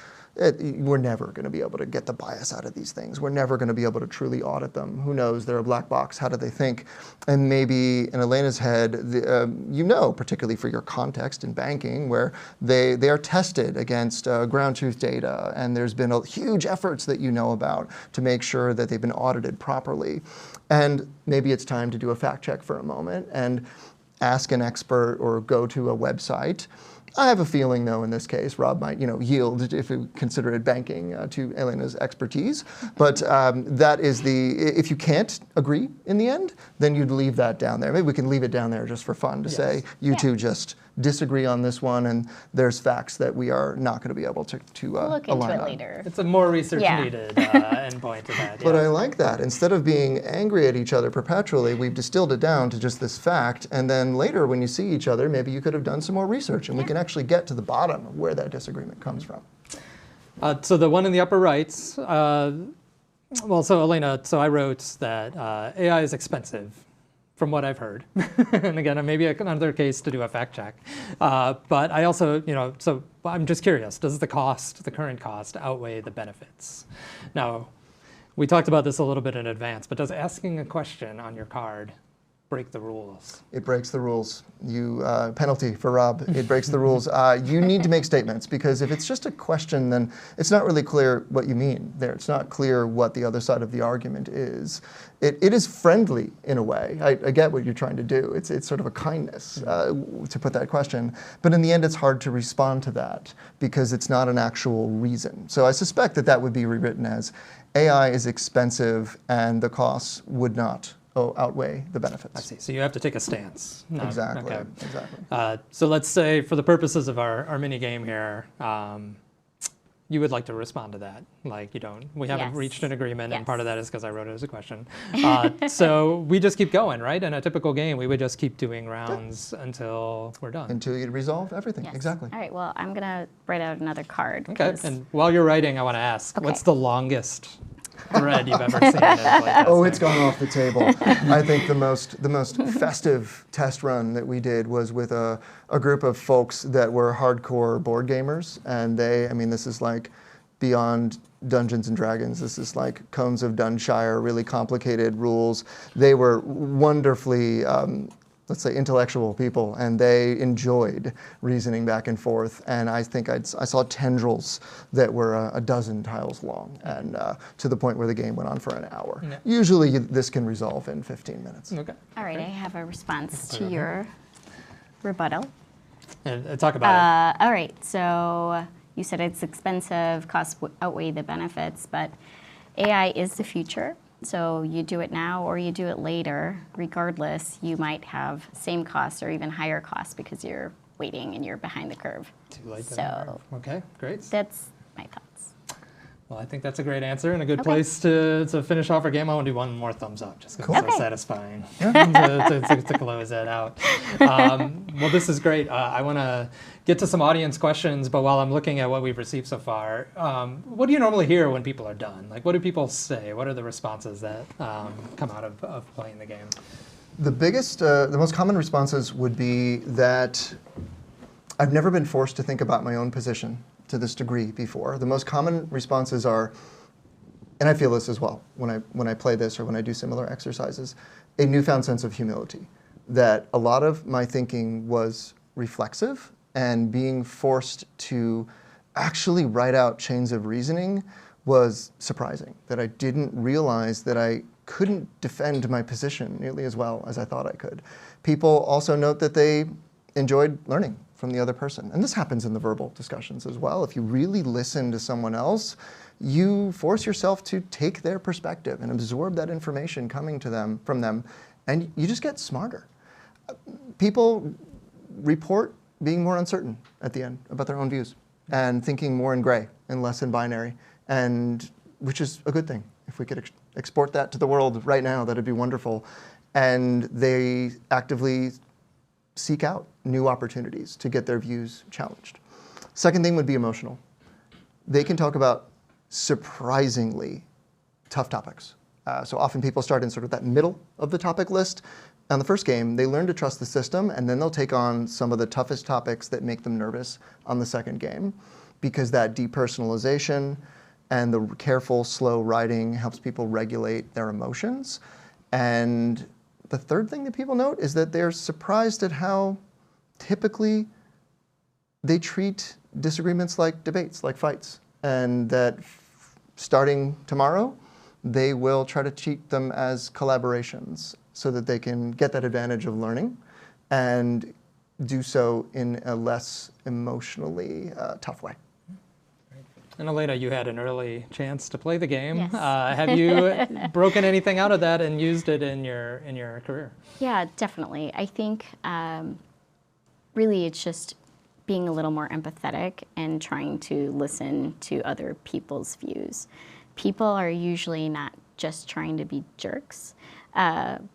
we're never going to be able to get the bias out of these things. We're never going to be able to truly audit them. Who knows? They're a black box. How do they think? And maybe in Helena's head, particularly for your context in banking, where they are tested against ground truth data, and there's been huge efforts that you know about to make sure that they've been audited properly. And maybe it's time to do a fact check for a moment and ask an expert or go to a website. I have a feeling, though, in this case, Rob might, yield, if we consider it banking, to Helena's expertise. But that is if you can't agree in the end, then you'd leave that down there. Maybe we can leave it down there just for fun to say, you two just disagree on this one, and there's facts that we are not going to be able to We'll look into align it on. later. It's a more research needed endpoint to that. But I like that. Instead of being angry at each other perpetually, we've distilled it down to just this fact, and then later when you see each other, maybe you could have done some more research, and we can actually get to the bottom of where that disagreement comes from. So the one in the upper right, so Helena, so I wrote that AI is expensive, from what I've heard. And again, maybe another case to do a fact check. But I also, so I'm just curious, does the current cost outweigh the benefits? Now, we talked about this a little bit in advance, but does asking a question on your card break the rules? It breaks the rules. Penalty for Rob. It breaks the rules. You need to make statements, because if it's just a question, then it's not really clear what you mean there. It's not clear what the other side of the argument is. It is friendly in a way. I get what you're trying to do. It's sort of a kindness to put that question. But in the end, it's hard to respond to that because it's not an actual reason. So I suspect that would be rewritten as AI is expensive and the costs would not outweigh the benefits. I see. So you have to take a stance. Exactly. Okay. Exactly. So let's say, for the purposes of our mini game here, you would like to respond to that. Like, we haven't reached an agreement, and part of that is because I wrote it as a question. So we just keep going, right? In a typical game, we would just keep doing rounds until we're done. Until you resolve everything. Yes. Exactly. All right, well, I'm going to write out another card. Okay, and while you're writing, I want to ask, what's Okay. the longest thread you've ever seen in playtesting? Oh, it's gone off the table. I think the most festive test run that we did was with a group of folks that were hardcore board gamers, and this is like beyond Dungeons and Dragons. This is like Cones of Dunshire, really complicated rules. They were wonderfully, let's say, intellectual people, and they enjoyed reasoning back and forth. And I think I saw tendrils that were a dozen tiles long, and to the point where the game went on for an hour. Yeah. Usually this can resolve in 15 minutes. Okay. All right, I have a response to your rebuttal. And talk about All right, so you said it's expensive, costs outweigh the benefits, but AI is the future. So you do it now or you do it later, regardless, you might have same costs or even higher costs because you're waiting and you're behind the curve. Too late. So okay, great. that's my thoughts. Well, I think that's a great answer and a good Okay. place to finish off our game. I want to do one more thumbs up, just because Cool. it's so Okay. satisfying to close that out. Well, this is great. I want to get to some audience questions, but while I'm looking at what we've received so far, what do you normally hear when people are done? Like, what do people say? What are the responses that come out of playing the game? The most common responses would be that I've never been forced to think about my own position to this degree before. The most common responses are, and I feel this as well when I play this or when I do similar exercises, a newfound sense of humility. That a lot of my thinking was reflexive, and being forced to actually write out chains of reasoning was surprising. That I didn't realize that I couldn't defend my position nearly as well as I thought I could. People also note that they enjoyed learning from the other person. And this happens in the verbal discussions as well. If you really listen to someone else, you force yourself to take their perspective and absorb that information coming to them from them, and you just get smarter. People report being more uncertain at the end about their own views and thinking more in gray and less in binary, and which is a good thing if we could export that to the world right now. That'd be wonderful. And they actively seek out new opportunities to get their views challenged. Second thing would be emotional. They can talk about surprisingly tough topics. So often people start in sort of that middle of the topic list. On the first game, they learn to trust the system, and then they'll take on some of the toughest topics that make them nervous on the second game, because that depersonalization and the careful, slow writing helps people regulate their emotions. And the third thing that people note is that they're surprised at how typically they treat disagreements like debates, like fights, and that starting tomorrow, they will try to treat them as collaborations so that they can get that advantage of learning and do so in a less emotionally tough way. And Helena, you had an early chance to play the game. Yes. Have you broken anything out of that and used it in your career? Yeah, definitely. I think really it's just being a little more empathetic and trying to listen to other people's views. People are usually not just trying to be jerks.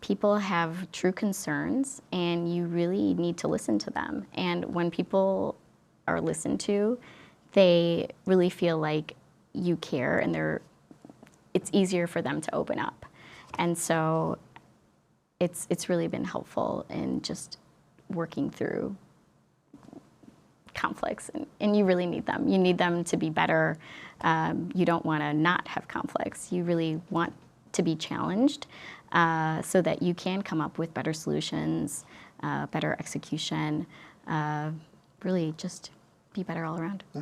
People have true concerns, and you really need to listen to them. And when people are listened to, they really feel like you care, and it's easier for them to open up. And so it's really been helpful in just working through conflicts, and you really need them. You need them to be better. You don't want to not have conflicts. You really want to be challenged so that you can come up with better solutions, better execution, really just be better all around. Yeah.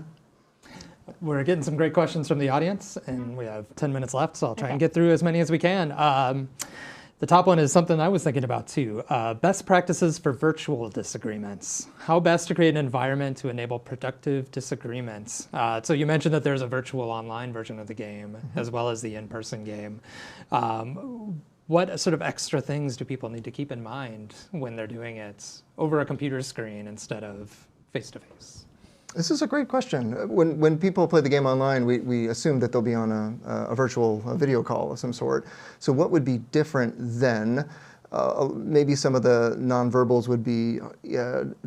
We're getting some great questions from the audience, and we have 10 minutes left, so I'll try and Okay. get through as many as we can. The top one is something I was thinking about too. Best practices for virtual disagreements. How best to create an environment to enable productive disagreements. So you mentioned that there's a virtual online version of the game, as well as the in-person game. What sort of extra things do people need to keep in mind when they're doing it over a computer screen instead of face-to-face? This is a great question. When people play the game online, we assume that they'll be on a virtual video call of some sort. So what would be different then? Maybe some of the nonverbals would be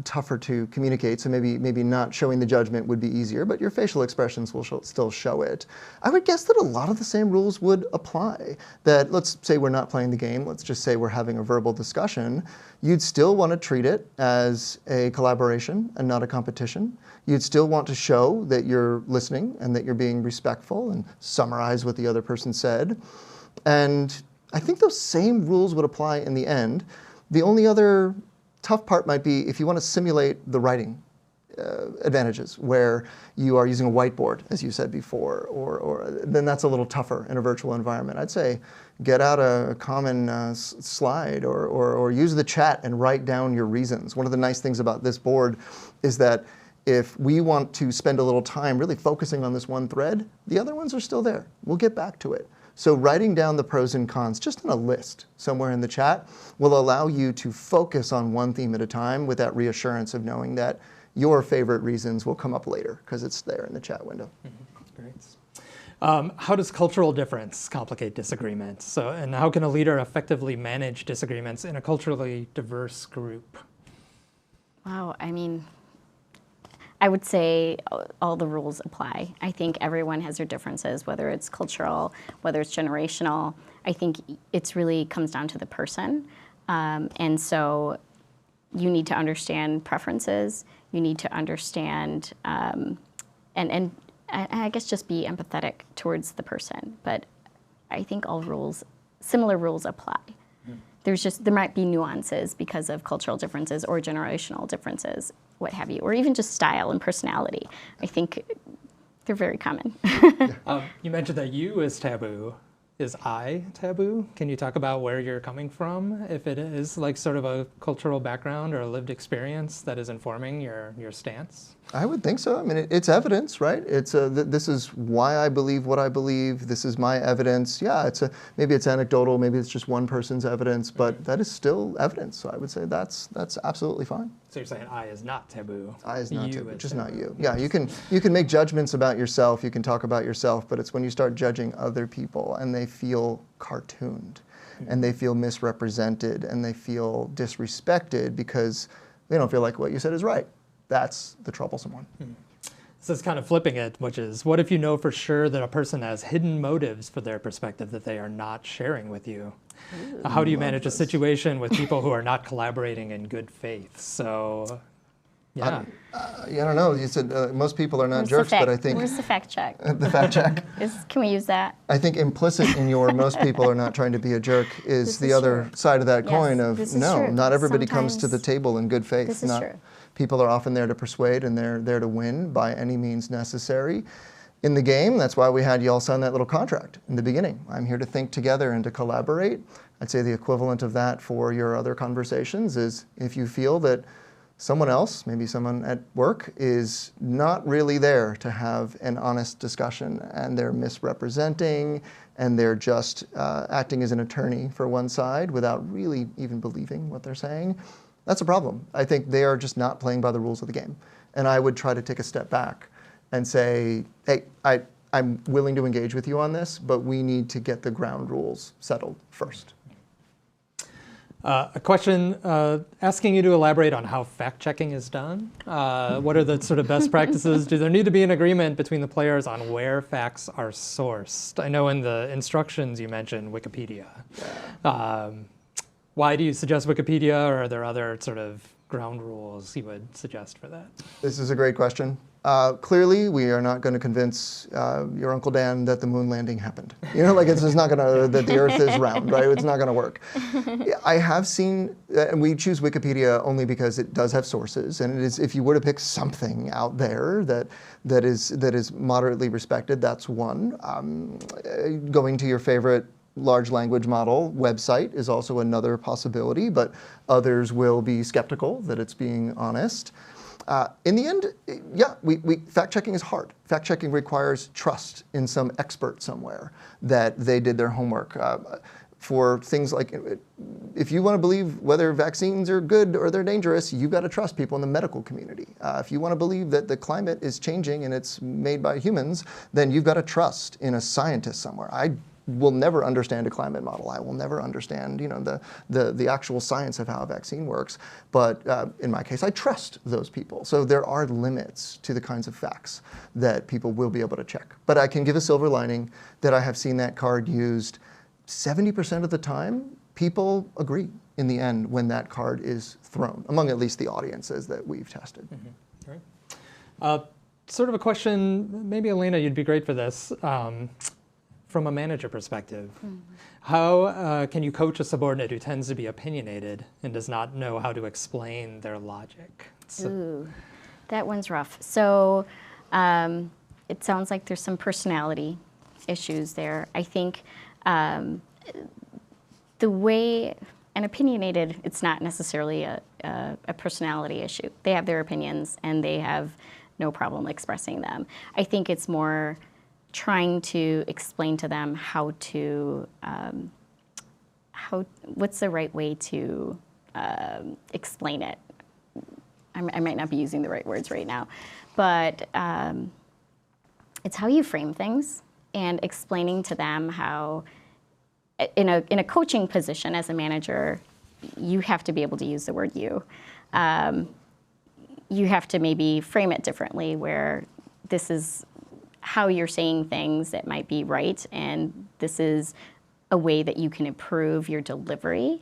tougher to communicate, so maybe not showing the judgment would be easier, but your facial expressions will still show it. I would guess that a lot of the same rules would apply. That let's say we're not playing the game, let's just say we're having a verbal discussion. You'd still want to treat it as a collaboration and not a competition. You'd still want to show that you're listening and that you're being respectful and summarize what the other person said. And I think those same rules would apply in the end. The only other tough part might be if you want to simulate the writing advantages, where you are using a whiteboard, as you said before, or then that's a little tougher in a virtual environment. I'd say get out a common slide or use the chat and write down your reasons. One of the nice things about this board is that if we want to spend a little time really focusing on this one thread, the other ones are still there. We'll get back to it. So writing down the pros and cons just in a list somewhere in the chat will allow you to focus on one theme at a time with that reassurance of knowing that your favorite reasons will come up later because it's there in the chat window. Mm-hmm. Great. How does cultural difference complicate disagreements? And how can a leader effectively manage disagreements in a culturally diverse group? Wow, I mean, I would say all the rules apply. I think everyone has their differences, whether it's cultural, whether it's generational. I think it's really comes down to the person. And so you need to understand preferences. You need to understand, and I guess just be empathetic towards the person. But I think similar rules apply. There might be nuances because of cultural differences or generational differences, what have you, or even just style and personality. I think they're very common. You mentioned that you is taboo. Is I taboo? Can you talk about where you're coming from? If it is like sort of a cultural background or a lived experience that is informing your stance? I would think so. I mean, it's evidence, right? It's this is why I believe what I believe. This is my evidence. Yeah, maybe it's anecdotal, maybe it's just one person's evidence, but that is still evidence. So I would say that's absolutely fine. So you're saying I is not taboo. I is not You taboo, is just taboo. not you. Yeah, you can make judgments about yourself, you can talk about yourself, but it's when you start judging other people and they feel cartooned and they feel misrepresented and they feel disrespected because they don't feel like what you said is right. That's the troublesome one. So it's kind of flipping it, which is, what if you know for sure that a person has hidden motives for their perspective that they are not sharing with you? How do you manage a situation with people who are not collaborating in good faith? So, yeah. I don't know. You said most people are not Where's jerks, but I think Where's the fact check? the fact check. Can we use that? I think implicit in your most people are not trying to be a jerk is This the is other true. side of that Yes, coin of this is no, true. not everybody comes to the Sometimes table in good faith. this is Not, true. People are often there to persuade and they're there to win by any means necessary. In the game, that's why we had you all sign that little contract in the beginning. I'm here to think together and to collaborate. I'd say the equivalent of that for your other conversations is if you feel that someone else, maybe someone at work, is not really there to have an honest discussion and they're misrepresenting and they're just acting as an attorney for one side without really even believing what they're saying, that's a problem. I think they are just not playing by the rules of the game. And I would try to take a step back and say, hey, I'm willing to engage with you on this, but we need to get the ground rules settled first. A question asking you to elaborate on how fact-checking is done. What are the sort of best practices? Do there need to be an agreement between the players on where facts are sourced? I know in the instructions you mentioned Wikipedia. Why do you suggest Wikipedia, or are there other sort of ground rules you would suggest for that? This is a great question. Clearly, we are not going to convince your Uncle Dan that the moon landing happened. You know, like it's just not going to, that the Earth is round, right? It's not going to work. I have seen, and we choose Wikipedia only because it does have sources, and it is, if you were to pick something out there that is moderately respected, that's one. Going to your favorite large language model website is also another possibility, but others will be skeptical that it's being honest. In the end, yeah, fact-checking is hard. Fact-checking requires trust in some expert somewhere that they did their homework. For things like, if you want to believe whether vaccines are good or they're dangerous, you've got to trust people in the medical community. If you want to believe that the climate is changing and it's made by humans, then you've got to trust in a scientist somewhere. I will never understand a climate model. I will never understand, you know, the actual science of how a vaccine works. But in my case, I trust those people. So there are limits to the kinds of facts that people will be able to check. But I can give a silver lining that I have seen that card used 70% of the time. People agree in the end when that card is thrown, among at least the audiences that we've tested. Mm-hmm. Right. Sort of a question, maybe Helena, you'd be great for this. From a manager perspective, how can you coach a subordinate who tends to be opinionated and does not know how to explain their logic? Ooh, that one's rough. So it sounds like there's some personality issues there. I think the way, and opinionated, it's not necessarily a personality issue. They have their opinions and they have no problem expressing them. I think it's more trying to explain to them what's the right way to explain it. I might not be using the right words right now, but it's how you frame things and explaining to them how, in a coaching position as a manager, you have to be able to use the word you. You have to maybe frame it differently, where this is how you're saying things that might be right, and this is a way that you can improve your delivery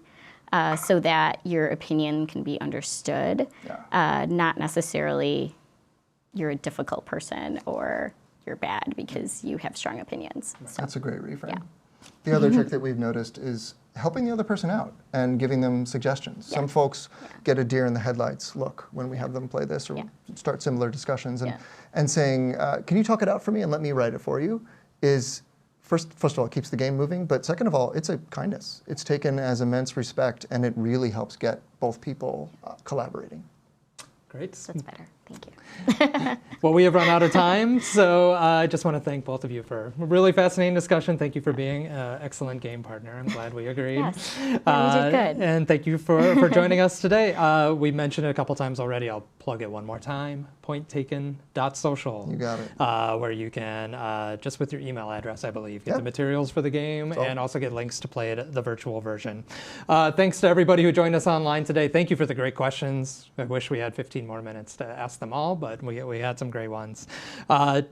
so that your opinion can be understood, not necessarily you're a difficult person or you're bad because you have strong opinions. So, that's a great reframe. Yeah. The other trick that we've noticed is helping the other person out and giving them suggestions. Some folks get a deer in the headlights look when we have them play this or start similar discussions, and saying, can you talk it out for me and let me write it for you, is first of all, it keeps the game moving, but second of all, it's a kindness. It's taken as immense respect, and it really helps get both people collaborating. Great. That's better. Thank you. Well, we have run out of time, so I just want to thank both of you for a really fascinating discussion. Thank you for being an excellent game partner. I'm glad we agreed. Yes, yeah, we did good. And thank you for joining us today. We mentioned it a couple times already. I'll plug it one more time, pointtaken.social. You got it. Where you can, just with your email address, I believe, get Yep. the materials for the game all. and also get links to play it, the virtual version. Thanks to everybody who joined us online today. Thank you for the great questions. I wish we had 15 more minutes to ask them all, but we had some great ones.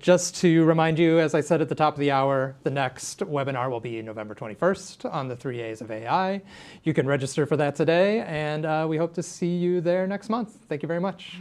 Just to remind you, as I said at the top of the hour, the next webinar will be November 21st on the 3 A's of AI. You can register for that today, and we hope to see you there next month. Thank you very much.